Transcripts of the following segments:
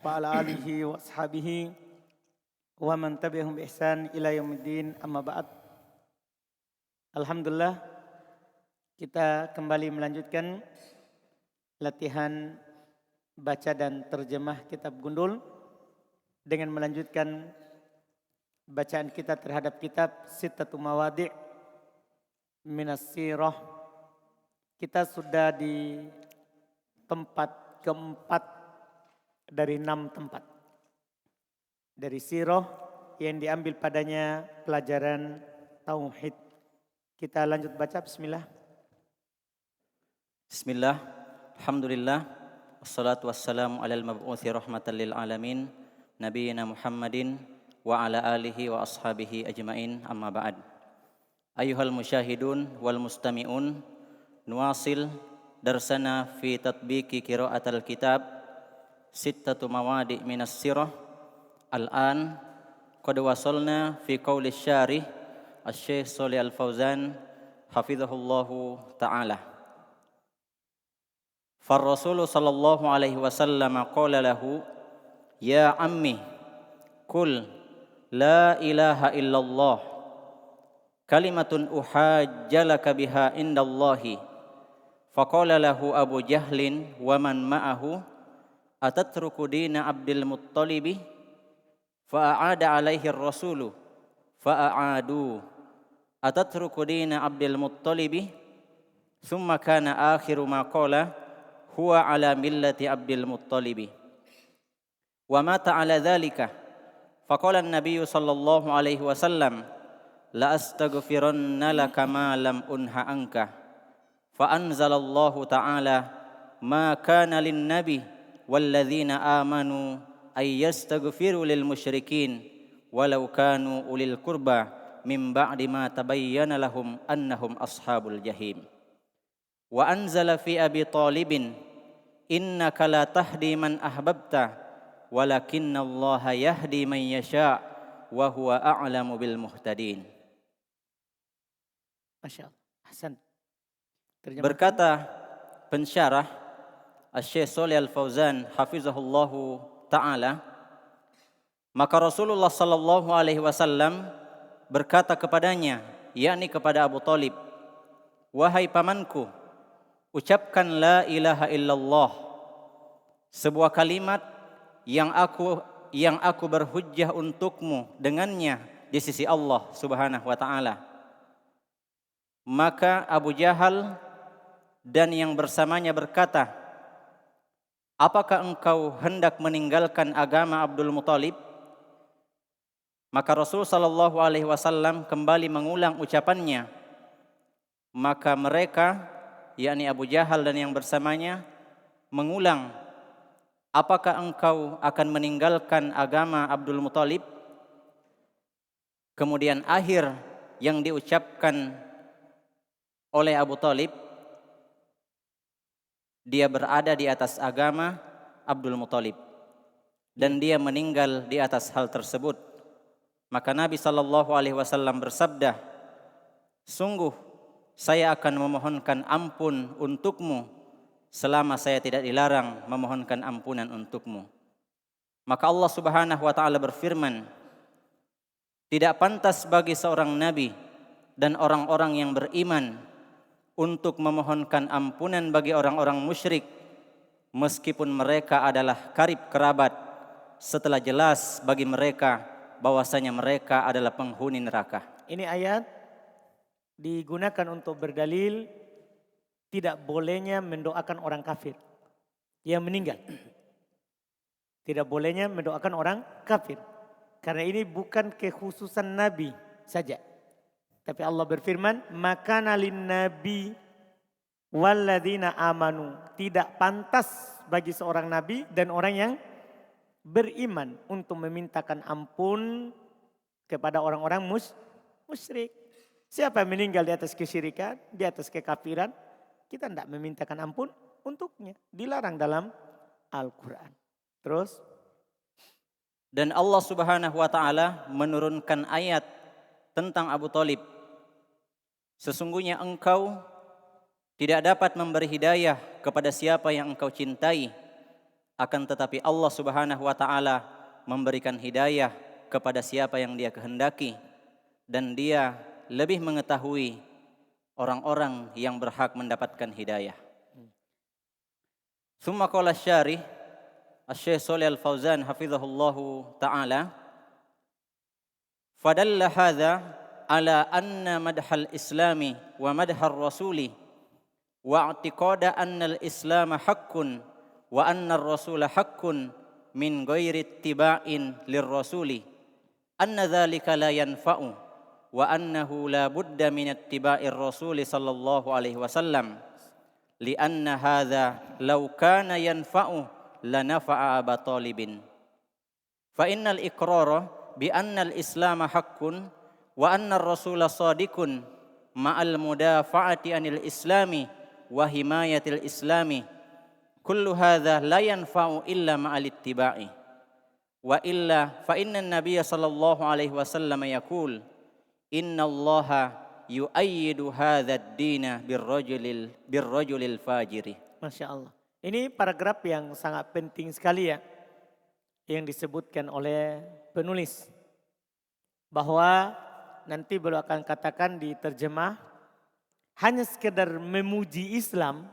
wa ala alihi wa ashabihi wa man tabi'ahum bi ihsan ila yaumiddin, amma ba'd. Alhamdulillah, kita kembali melanjutkan latihan baca dan terjemah kitab Gundul dengan melanjutkan bacaan kita terhadap kitab Sittatu Mawadi' Minas Sirah. Kita sudah di tempat keempat dari 6 tempat. Dari sirah yang diambil padanya pelajaran tauhid. Kita lanjut baca, bismillah. Bismillah, alhamdulillah, wassalatu wassalamu alal mab'uthi rahmatan lil alamin, nabiyina Muhammadin wa ala alihi wa ashabihi ajmain, amma ba'd. Ayuhal musyahidun wal mustami'un, nuwasil darsana fi tatbiki qira'atal kitab Sittatu Mawadi' Minas Sirah. Al-an qad wasalna fi qawli syarih Asy-Syaikh Shalih Al-Fauzan hafizahullahu ta'ala. Far-Rasul sallallahu alaihi wasallam qala lahu, ya ammi, qul la ilaha illallah, kalimatun uhajjalaka biha indallahi. Faqala lahu Abu Jahlin wa man ma'ahu, atatruku dina Abdul Muttalibi? Fa'aada alaihi ar-rasulu fa'aadu, atatruku dina Abdul Muttalibi? Thumma kana akhiru ma qala huwa ala millati Abdul Muttalibi. Wa mata ala dhalika. Faqala an-nabiyyu sallallahu alaihi wasallam, la astaghfiranna laka ma lam unha anka. Fa anzalallahu ta'ala, ma kana lin-nabi walladzina amanu ay yastaghfiru lil musyrikin walau kanu ulil qurba min ba'di ma tabayyana lahum annahum ashabul jahim. Wa anzala fi Abi Talibin, innaka la tahdi man ahbabta walakinallaha yahdi man yasha wa huwa a'lamu bil muhtadin. Masyaallah. Hasan. Berkata pensyarah Asy-Syaikh Shalih Al-Fauzan hafizahullahu ta'ala, maka Rasulullah sallallahu alaihi wasallam berkata kepadanya, yakni kepada Abu Talib, wahai pamanku, ucapkan la ilaha illallah, sebuah kalimat yang aku berhujjah untukmu dengannya di sisi Allah Subhanahu wa taala. Maka Abu Jahal dan yang bersamanya berkata, apakah engkau hendak meninggalkan agama Abdul Muthalib? Maka Rasul sallallahu alaihi wasallam kembali mengulang ucapannya. Maka mereka, yakni Abu Jahal dan yang bersamanya, mengulang, apakah engkau akan meninggalkan agama Abdul Muthalib? Kemudian akhir yang diucapkan oleh Abu Talib, dia berada di atas agama Abdul Muthalib dan dia meninggal di atas hal tersebut. Maka Nabi sallallahu alaihi wasallam bersabda, sungguh saya akan memohonkan ampun untukmu selama saya tidak dilarang memohonkan ampunan untukmu. Maka Allah Subhanahu wa taala berfirman, tidak pantas bagi seorang nabi dan orang-orang yang beriman untuk memohonkan ampunan bagi orang-orang musyrik meskipun mereka adalah karib kerabat, setelah jelas bagi mereka bahwasanya mereka adalah penghuni neraka. Ini ayat digunakan untuk berdalil tidak bolehnya mendoakan orang kafir yang meninggal. Tidak bolehnya mendoakan orang kafir. Karena ini bukan kekhususan Nabi saja. Tapi Allah berfirman, makana lin nabi walladzina amanu. Tidak pantas bagi seorang nabi dan orang yang beriman untuk memintakan ampun kepada orang-orang musyrik. Siapa yang meninggal di atas kesyirikan, di atas kekafiran, kita tidak memintakan ampun untuknya. Dilarang dalam Al-Quran. Terus, dan Allah Subhanahu wa taala menurunkan ayat tentang Abu Talib. Sesungguhnya engkau tidak dapat memberi hidayah kepada siapa yang engkau cintai akan tetapi Allah Subhanahu wa taala memberikan hidayah kepada siapa yang Dia kehendaki, dan Dia lebih mengetahui orang-orang yang berhak mendapatkan hidayah. Tsumma qala asy-syarih Asy-Syaikh Shalih Al-Fauzan hafizahullahu taala, fadalla hadza ala anna madhal islami wa madhar rasuli wa i'tiqada anna al-islam haqqun wa anna ar-rasula haqqun min ghairi ittiba'in lir-rasuli anna dzalika la yanfa'u wa annahu la budda min ittiba'ir rasuli sallallahu alaihi wasallam li'anna hadza law kana yanfa'u la nafa'a Aba Talibin fa innal iqrara bi anna al-islam haqqun wa anna ar-rasula shadiqun ma'al mudafa'ati anil islami wa himayatil islami kullu hadza la yanfa'u illa ma'al ittiba'i wa illa fa inna an-nabiyya sallallahu alaihi wasallam yaqul innallaha yu'ayyidu hadha ad-dina birrajulil fajiri. Masya Allah. Ini paragraf yang sangat penting sekali ya, yang disebutkan oleh penulis. Bahwa nanti beliau akan katakan di terjemah, hanya sekedar memuji Islam,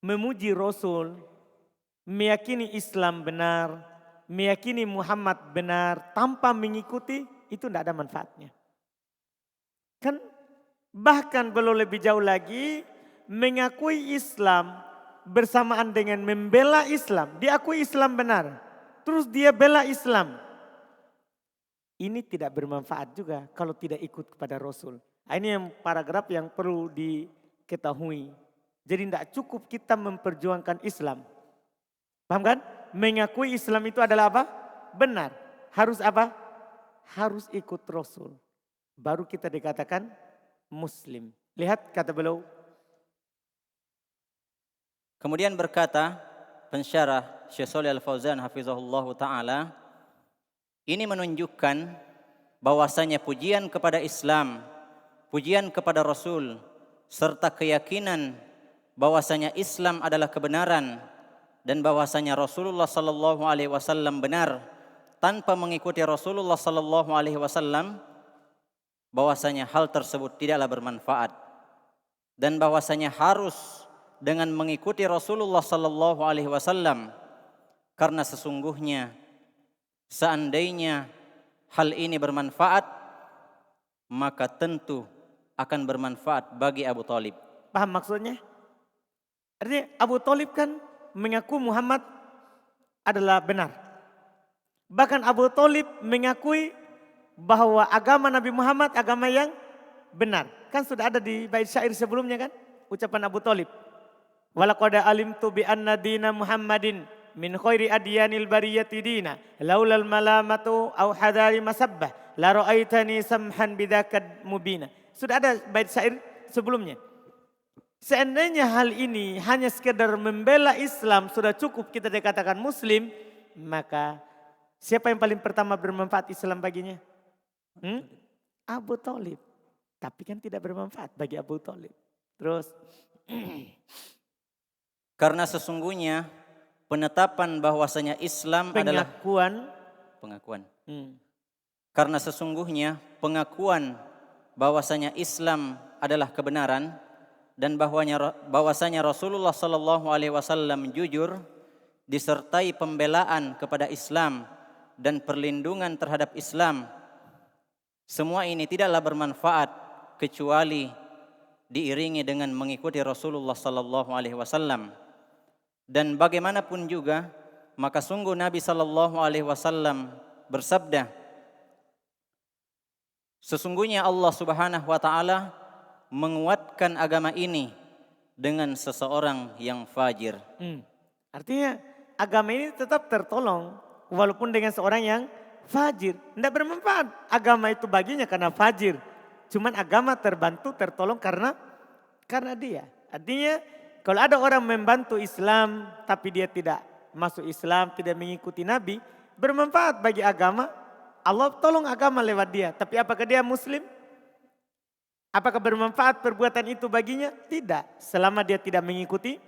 memuji Rasul, meyakini Islam benar, meyakini Muhammad benar, tanpa mengikuti, itu tidak ada manfaatnya. Kan bahkan beliau lebih jauh lagi, mengakui Islam bersamaan dengan membela Islam. Dia akui Islam benar, terus dia bela Islam. Ini tidak bermanfaat juga kalau tidak ikut kepada Rasul. Nah, ini yang paragraf yang perlu diketahui. Jadi tidak cukup kita memperjuangkan Islam. Paham kan? Mengakui Islam itu adalah apa? Benar. Harus apa? Harus ikut Rasul. Baru kita dikatakan Muslim. Lihat kata beliau. Kemudian berkata pensyarah Syekh Shalih Al-Fauzan hafizahullahu taala, ini menunjukkan bahwasanya pujian kepada Islam, pujian kepada Rasul, serta keyakinan bahwasanya Islam adalah kebenaran dan bahwasanya Rasulullah sallallahu alaihi wasallam benar tanpa mengikuti Rasulullah sallallahu alaihi wasallam, bahwasanya hal tersebut tidaklah bermanfaat dan bahwasanya harus dengan mengikuti Rasulullah sallallahu alaihi wasallam, karena sesungguhnya seandainya hal ini bermanfaat maka tentu akan bermanfaat bagi Abu Talib. Paham maksudnya? Artinya Abu Talib kan mengaku Muhammad adalah benar. Bahkan Abu Talib mengakui bahwa agama Nabi Muhammad agama yang benar. Kan sudah ada di bait syair sebelumnya kan? Ucapan Abu Talib. Walaqad alimtu bi anna dina Muhammadin min khairi adyanil bariyati dina laulal malamatu au hadari masabbah la ra'aitani samhan bidzakad mubina. Sudah ada bait syair sebelumnya. Seandainya hal ini hanya sekedar membela Islam sudah cukup kita dikatakan Muslim, maka siapa yang paling pertama bermanfaat Islam baginya? Abu Talib. Tapi kan tidak bermanfaat bagi Abu Talib. Terus karena sesungguhnya penetapan bahwasanya Islam adalah pengakuan. Karena sesungguhnya pengakuan bahwasanya Islam adalah kebenaran dan bahwasanya Rasulullah sallallahu alaihi wasallam jujur, disertai pembelaan kepada Islam dan perlindungan terhadap Islam. Semua ini tidaklah bermanfaat kecuali diiringi dengan mengikuti Rasulullah sallallahu alaihi wasallam. Dan bagaimanapun juga, maka sungguh Nabi sallallahu alaihi wasallam bersabda, sesungguhnya Allah Subhanahu wa taala menguatkan agama ini dengan seseorang yang fajir. Artinya agama ini tetap tertolong walaupun dengan seorang yang fajir. Tidak bermanfaat agama itu baginya karena fajir. Cuman agama terbantu, tertolong karena dia. Artinya kalau ada orang membantu Islam tapi dia tidak masuk Islam, tidak mengikuti Nabi, bermanfaat bagi agama. Allah tolong agama lewat dia. Tapi apakah dia Muslim? Apakah bermanfaat perbuatan itu baginya? Tidak. Selama dia tidak mengikuti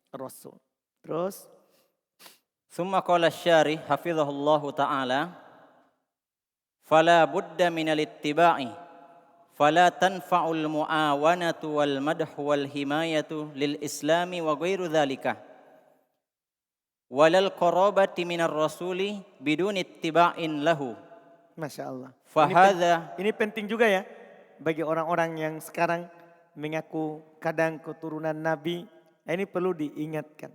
Rasul. Terus Summa qala asy-syarih hafizahullahu ta'ala, fala budda minal ittiba'i, fala tanfa'ul mu'awanatu wal madhu wal himayatu lil islami wa ghairu dzalika, walal qarabati minar rasuli bidun ittiba'in lahu. Masya Allah. Fahadha, Ini penting juga ya bagi orang-orang yang sekarang mengaku kadang keturunan Nabi. Ini perlu diingatkan.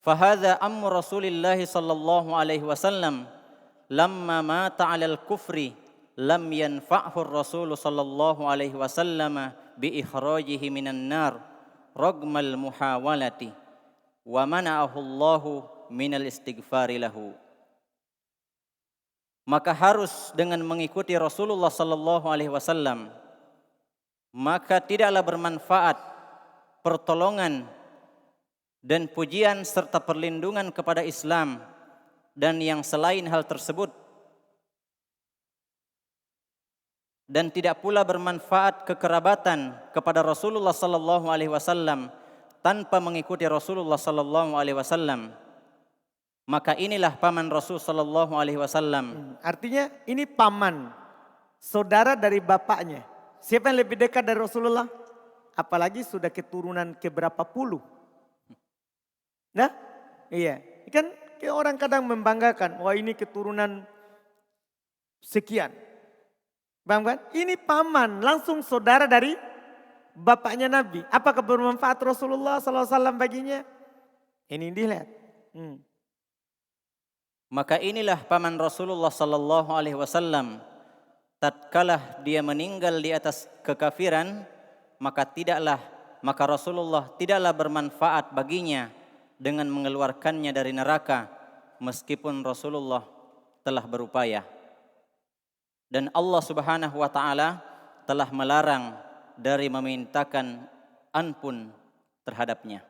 fahadha amru Rasulillah sallallahu alaihi wasallam lamma mata 'alal kufri lam yanfa'hu Rasul sallallahu alaihi wasallam bi ikhrajihi minan nar ragmal muhawalati wa mana'ahu Allahu minal istighfari lahu. Maka harus dengan mengikuti Rasulullah sallallahu alaihi wasallam, maka tidaklah bermanfaat pertolongan dan pujian serta perlindungan kepada Islam dan yang selain hal tersebut, dan tidak pula bermanfaat kekerabatan kepada Rasulullah sallallahu alaihi wasallam tanpa mengikuti Rasulullah sallallahu alaihi wasallam. Maka inilah paman Rasul sallallahu alaihi wasallam. Artinya ini paman, saudara dari bapaknya. Siapa yang lebih dekat dari Rasulullah? Apalagi sudah keturunan keberapa puluh. Nah, iya. Kan orang kadang membanggakan, wah ini keturunan sekian. Bang, ini paman, langsung saudara dari bapaknya Nabi. Apakah bermanfaat Rasulullah SAW baginya? Ini dilihat. Maka inilah paman Rasulullah sallallahu alaihi wasallam. Tatkala dia meninggal di atas kekafiran, maka Rasulullah tidaklah bermanfaat baginya dengan mengeluarkannya dari neraka, meskipun Rasulullah telah berupaya. Dan Allah Subhanahu wa taala telah melarang dari memintakan ampun terhadapnya.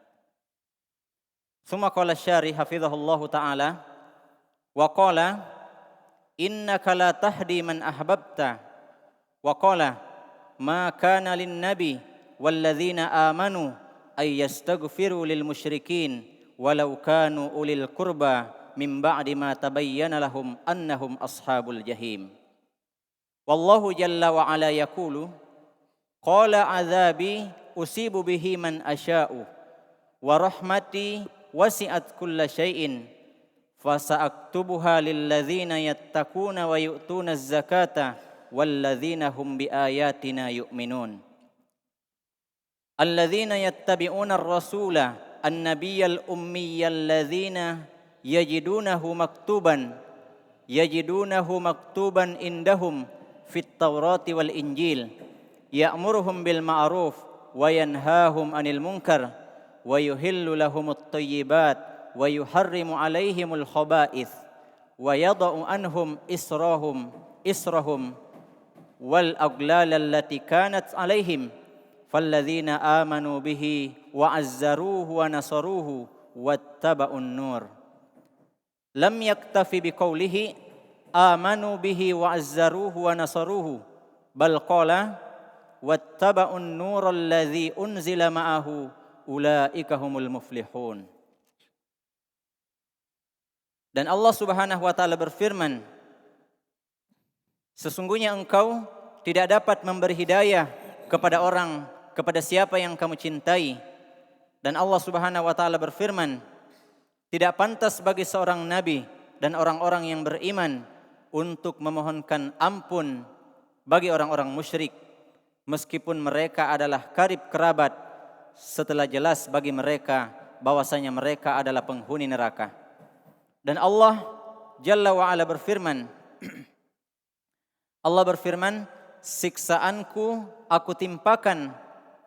Summa qala syarih hafizahullahu taala wa qala innaka la tahdi man ahbabta wa qala ma kana lin nabi wal ladzina amanu ay yastaghfiru lil musyrikin walau kanu ulil qurba min ba'di ma tabayyana lahum annahum ashabul jahim. Wallahu jalla wa ala yaqulu qala azabi usibu bihi man asya'u wa rahmati wasi'at kulla syai'in fasa'aktubuha lilladzina yattaquna wa yu'tuna az-zakata walladzina hum biayatina yu'minun. Alladzina yattabi'una ar-rasula an-nabiyyal ummiyyal ladzina yajidunahu maktuban indahum fit Taurati wal Injil ya'muruhum bil ma'ruf wa yanhahum 'anil munkar wa yuhillu lahumut thayyibat wa yuharrimu 'alaihimul khaba'ith wa yada'u anhum israhum wal aghlal allati kanat 'alaihim falladzina amanu bihi wa 'azzaruhu wa nasaruhu wattaba'un nur lam yaktafi biqaulihi amanu bihi wa 'azzaruhu wa nasaruhu bal qala wattaba'un nural ladzi unzila ma'ahu ulaika humul muflihun. Dan Allah Subhanahu wa taala berfirman, sesungguhnya engkau tidak dapat memberi hidayah kepada siapa yang kamu cintai. Dan Allah Subhanahu wa taala berfirman, tidak pantas bagi seorang nabi dan orang-orang yang beriman untuk memohonkan ampun bagi orang-orang musyrik, meskipun mereka adalah karib kerabat, setelah jelas bagi mereka bahwasanya mereka adalah penghuni neraka. Dan Allah Jalla wa'ala berfirman, siksaanku aku timpakan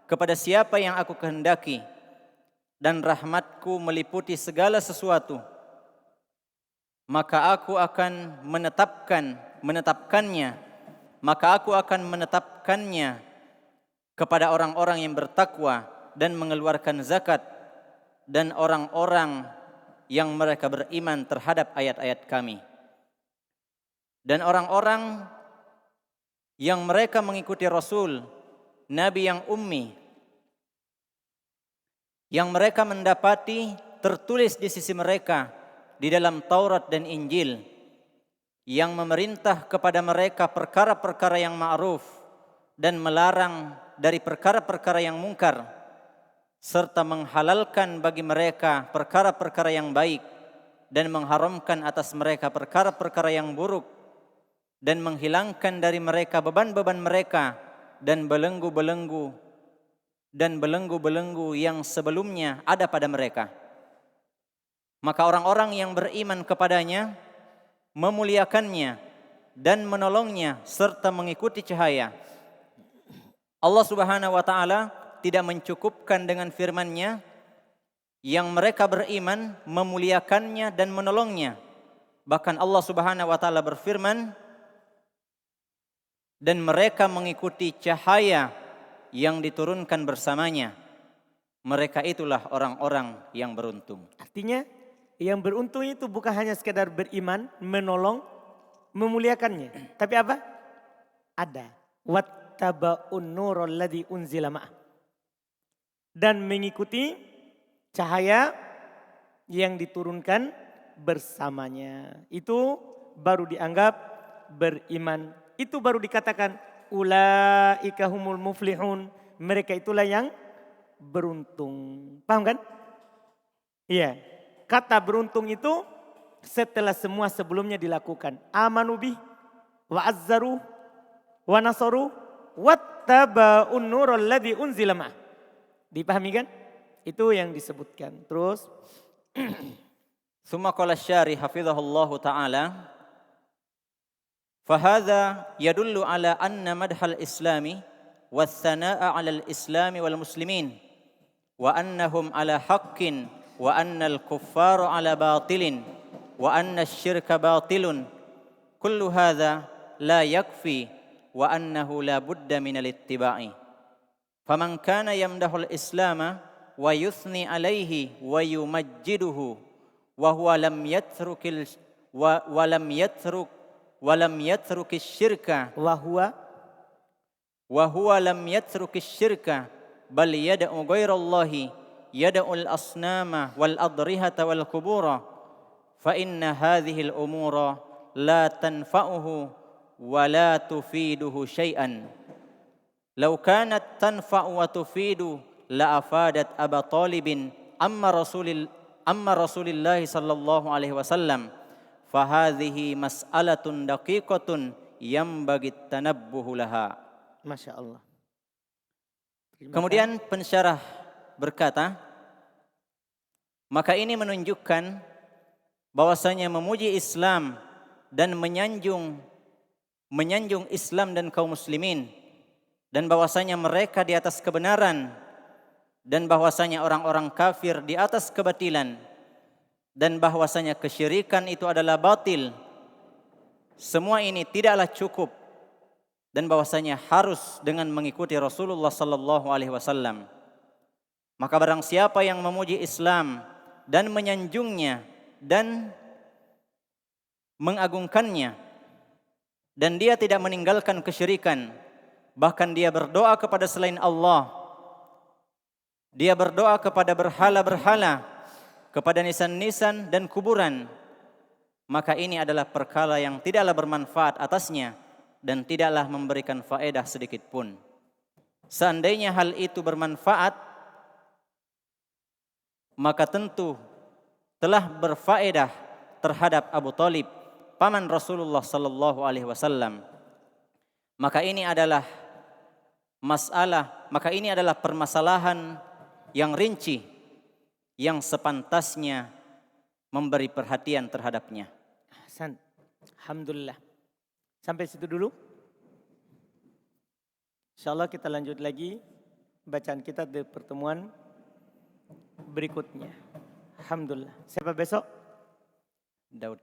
kepada siapa yang aku kehendaki, dan rahmatku meliputi segala sesuatu. Maka aku akan menetapkannya kepada orang-orang yang bertakwa dan mengeluarkan zakat, dan orang-orang yang mereka beriman terhadap ayat-ayat kami. Dan orang-orang yang mereka mengikuti Rasul, Nabi yang ummi, yang mereka mendapati tertulis di sisi mereka di dalam Taurat dan Injil yang memerintah kepada mereka perkara-perkara yang ma'ruf dan melarang dari perkara-perkara yang mungkar, serta menghalalkan bagi mereka perkara-perkara yang baik dan mengharamkan atas mereka perkara-perkara yang buruk, dan menghilangkan dari mereka beban-beban mereka dan belenggu-belenggu yang sebelumnya ada pada mereka. Maka orang-orang yang beriman kepadanya memuliakannya dan menolongnya serta mengikuti cahaya. Allah Subhanahu wa taala tidak mencukupkan dengan firman-Nya yang mereka beriman memuliakannya dan menolongnya. Bahkan Allah Subhanahu wa taala berfirman, dan mereka mengikuti cahaya yang diturunkan bersamanya. Mereka itulah orang-orang yang beruntung. Artinya yang beruntung itu bukan hanya sekedar beriman, menolong, memuliakannya. Tapi apa? Ada. Wattaba'un nurul ladzi unzila ma'ah. Dan mengikuti cahaya yang diturunkan bersamanya. Itu baru dianggap beriman. Itu baru dikatakan ulaika humul muflihun. Mereka itulah yang beruntung. Paham kan? Iya. Kata beruntung itu setelah semua sebelumnya dilakukan. Amanu bih wa azzaru wa nasaru wattaba'un nurul ladzi unzila ma'ah. Dipahami kan? Itu yang disebutkan. Terus Tsumma qala asy-syarih hafizahullahu taala, fahadha yadullu ala anna madhal islami was-sanaa'a 'alal islami wal muslimin wa annahum ala haqqin wa annal kuffara 'ala batilin wa anna asy-syirka batilun. Kullu hadha la yakfi wa annahu la budda minal ittiba'i. Faman kana yamdahul islama wa yuthni alaihi wa yumajjiduhu wa huwa lam yatrukil wa lam yatrukis syirka wa huwa lam yatrukis syirka bal yad'u ghairallahi yad'ul asnama wal adrihata wal qubura fa inna hadhihi al umura la tanfa'uhu wa la tufiduhu syai'an. Law kanat tanfa'u wa tufidu la afadat Aba Talibin amma Rasulillah sallallahu alaihi wasallam. Fa hadhihi mas'alatun daqiqatun yambagi tanabbuhu laha. Masya Allah. Kemudian pensyarah berkata, maka ini menunjukkan bahwasanya memuji Islam dan menyanjung Islam dan kaum muslimin, dan bahwasanya mereka di atas kebenaran, dan bahwasanya orang-orang kafir di atas kebatilan, dan bahwasanya kesyirikan itu adalah batil. Semua ini tidaklah cukup, dan bahwasanya harus dengan mengikuti Rasulullah sallallahu alaihi wasallam. Maka barang siapa yang memuji Islam dan menyanjungnya dan mengagungkannya, dan dia tidak meninggalkan kesyirikan, bahkan dia berdoa kepada selain Allah, dia berdoa kepada berhala-berhala, kepada nisan-nisan dan kuburan, maka ini adalah perkara yang tidaklah bermanfaat atasnya dan tidaklah memberikan faedah sedikit pun. Seandainya hal itu bermanfaat, maka tentu telah berfaedah terhadap Abu Talib, paman Rasulullah sallallahu alaihi wasallam. Maka ini adalah permasalahan yang rinci, yang sepantasnya memberi perhatian terhadapnya. Hasan. Alhamdulillah. Sampai situ dulu. InsyaAllah kita lanjut lagi bacaan kita di pertemuan berikutnya. Alhamdulillah. Siapa besok? Daud.